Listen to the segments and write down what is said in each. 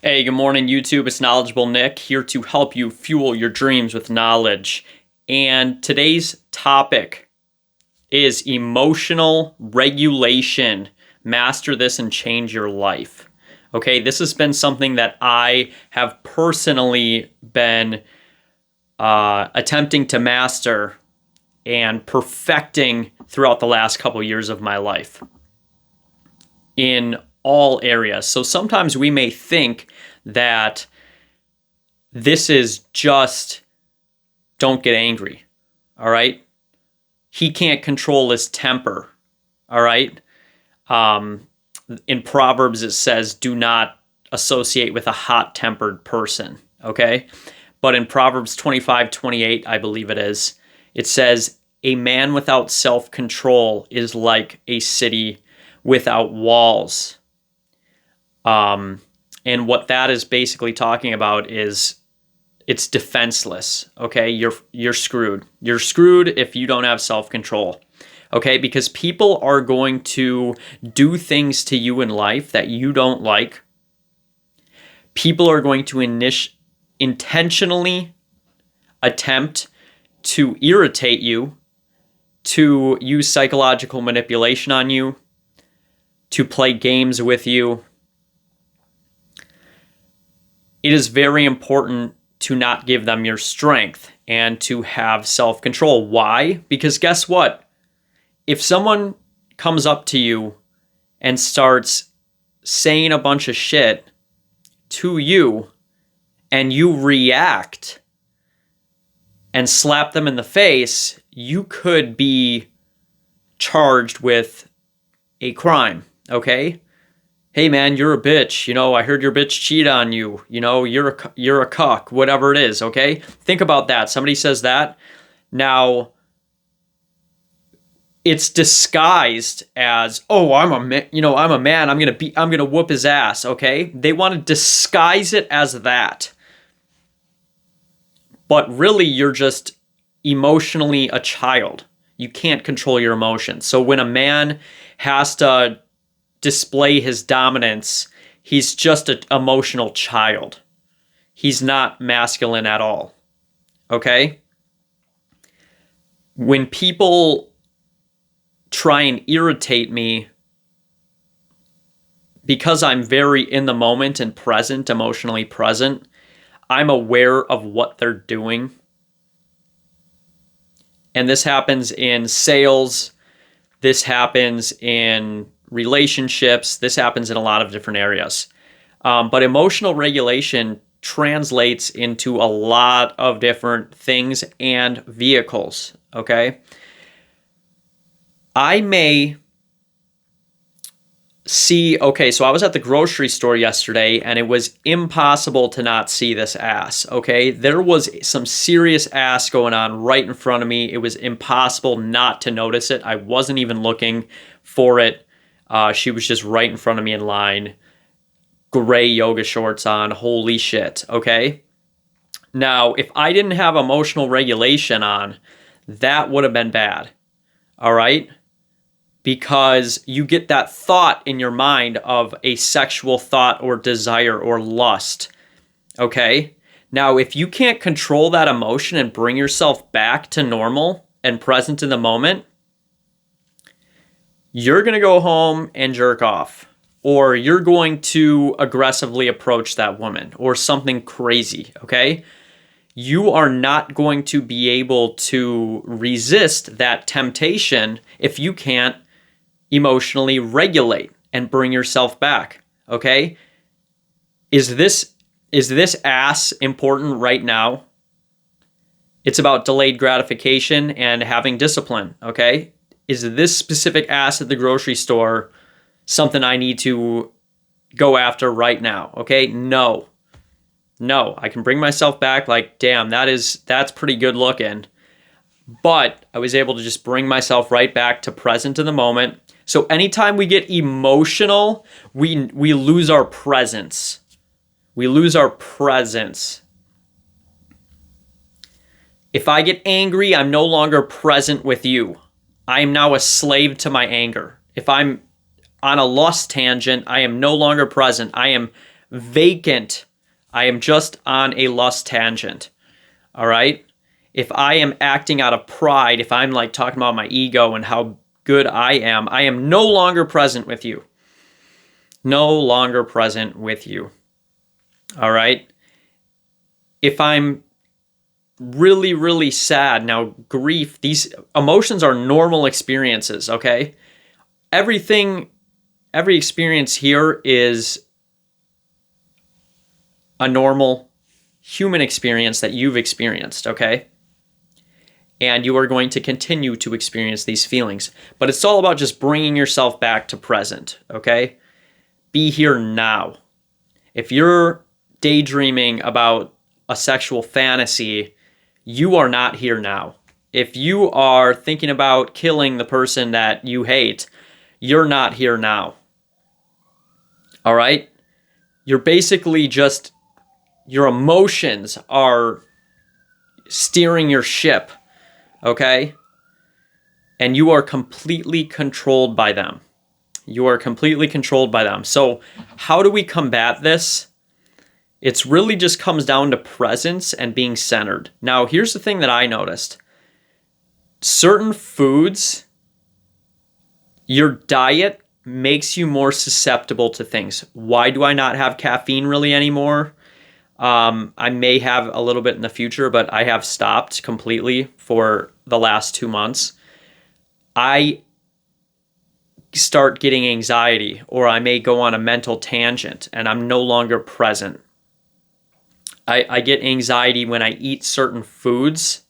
Hey, good morning, YouTube. It's Knowledgeable Nick here to help you fuel your dreams with knowledge. And today's topic is emotional regulation. Master this and change your life. Okay, this has been something that I have personally been attempting to master and perfecting throughout the last couple years of my life in all areas. So sometimes we may think that this is just don't get angry, all right? He can't control his temper, all right? In Proverbs, it says, do not associate with a hot-tempered person, okay? But in Proverbs 25:28, I believe it says, a man without self-control is like a city without walls. And what that is basically talking about is it's defenseless, okay? You're screwed. You're screwed if you don't have self-control, okay? Because people are going to do things to you in life that you don't like. People are going to intentionally attempt to irritate you, to use psychological manipulation on you, to play games with you. It is very important to not give them your strength and to have self-control. Why? Because guess what? If someone comes up to you and starts saying a bunch of shit to you and you react and slap them in the face, you could be charged with a crime, okay? Hey man, you're a bitch. I heard your bitch cheat on you. You're a cuck, whatever it is, okay? Think about that. Somebody says that. Now, it's disguised as, oh, I'm a man. I'm going to whoop his ass, okay? They want to disguise it as that. But really, you're just emotionally a child. You can't control your emotions. So when a man has to display his dominance, he's just an emotional child. He's not masculine at all. Okay? When people try and irritate me, because I'm very in the moment and present, emotionally present, I'm aware of what they're doing. And this happens in sales. This happens in relationships. This happens in a lot of different areas. But emotional regulation translates into a lot of different things and vehicles, okay? I may see, okay, so I was at the grocery store yesterday and it was impossible to not see this ass, okay? There was some serious ass going on right in front of me. It was impossible not to notice it. I wasn't even looking for it. She was just right in front of me in line. Gray yoga shorts on. Holy shit, okay? Now, if I didn't have emotional regulation on, that would have been bad, all right? Because you get that thought in your mind of a sexual thought or desire or lust, okay? Now, if you can't control that emotion and bring yourself back to normal and present in the moment, you're going to go home and jerk off, or you're going to aggressively approach that woman or something crazy, okay? You are not going to be able to resist that temptation if you can't emotionally regulate and bring yourself back, okay? Is this ass important right now? It's about delayed gratification and having discipline, okay? Is this specific ass at the grocery store something I need to go after right now, okay? No, I can bring myself back like, damn, that's pretty good looking. But I was able to just bring myself right back to present in the moment. So anytime we get emotional, we lose our presence. We lose our presence. If I get angry, I'm no longer present with you. I am now a slave to my anger. If I'm on a lust tangent, I am no longer present. I am vacant, I am just on a lust tangent. All right? If I am acting out of pride, if I'm like talking about my ego and how good I am no longer present with you. No longer present with you. All right? If I'm really, really sad, now grief, these emotions are normal experiences, okay? Every experience here is a normal human experience that you've experienced, okay? And you are going to continue to experience these feelings. But it's all about just bringing yourself back to present, okay? Be here now. If you're daydreaming about a sexual fantasy, you are not here now. If you are thinking about killing the person that you hate, you're not here now. All right? You're basically just, your emotions are steering your ship, okay? And you are completely controlled by them. You are completely controlled by them. So how do we combat this? It's really just comes down to presence and being centered. Now, here's the thing that I noticed. Certain foods, your diet makes you more susceptible to things. Why do I not have caffeine really anymore? I may have a little bit in the future, but I have stopped completely for the last 2 months. I start getting anxiety, or I may go on a mental tangent and I'm no longer present. I get anxiety when I eat certain foods.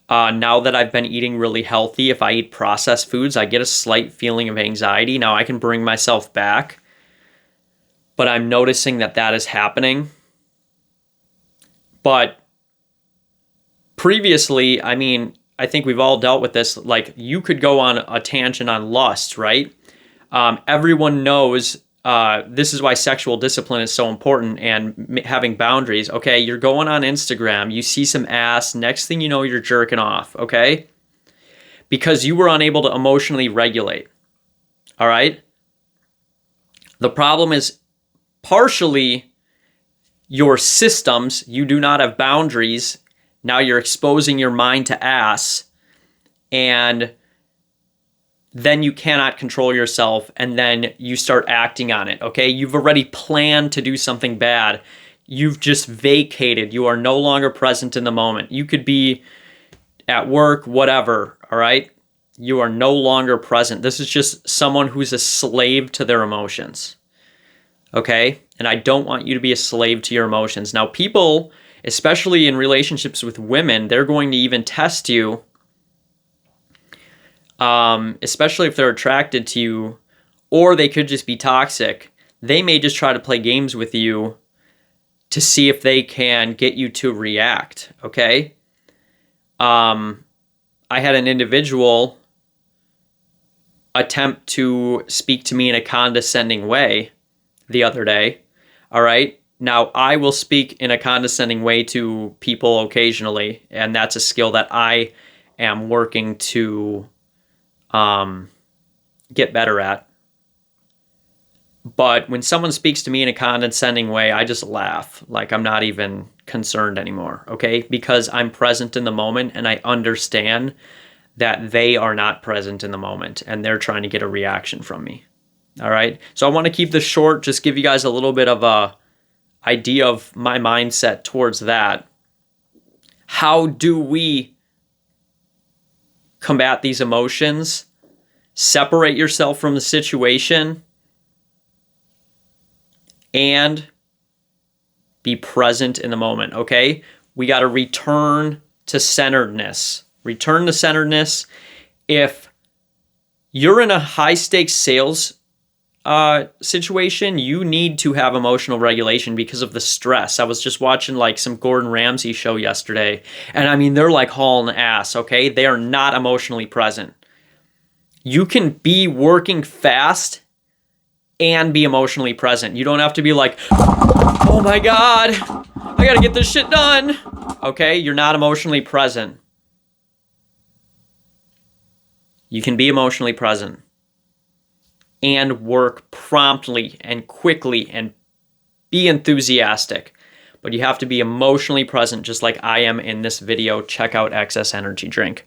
Now that I've been eating really healthy, if I eat processed foods, I get a slight feeling of anxiety. Now I can bring myself back, but I'm noticing that that is happening. But previously, I mean, I think we've all dealt with this. Like, you could go on a tangent on lust, right? Everyone knows this is why sexual discipline is so important and having boundaries. Okay, you're going on Instagram, you see some ass, next thing you know, you're jerking off, okay? Because you were unable to emotionally regulate, all right? The problem is partially your systems. You do not have boundaries. Now you're exposing your mind to ass, and then you cannot control yourself, and then you start acting on it, okay? You've already planned to do something bad. You've just vacated. You are no longer present in the moment. You could be at work, whatever, all right? You are no longer present. This is just someone who's a slave to their emotions, okay? And I don't want you to be a slave to your emotions. Now, people, especially in relationships with women, they're going to even test you, especially if they're attracted to you, or they could just be toxic. They may just try to play games with you to see if they can get you to react, okay? I had an individual attempt to speak to me in a condescending way the other day, all right? Now, I will speak in a condescending way to people occasionally, and that's a skill that I am working to get better at. But when someone speaks to me in a condescending way, I just laugh, like I'm not even concerned anymore, okay? Because I'm present in the moment, and I understand that they are not present in the moment, and they're trying to get a reaction from me, all right? So I want to keep this short, just give you guys a little bit of a idea of my mindset towards that. How do we combat these emotions? Separate yourself from the situation and be present in the moment, okay? We got to return to centeredness. Return to centeredness. If you're in a high stakes sales situation, you need to have emotional regulation because of the stress. I was just watching like some Gordon Ramsay show yesterday, and I mean, they're like hauling ass, okay? They are not emotionally present. You can be working fast and be emotionally present. You don't have to be like, oh my God, I gotta get this shit done. Okay, you're not emotionally present. You can be emotionally present and work promptly and quickly and be enthusiastic, but you have to be emotionally present just like I am in this video. Check out XS Energy Drink.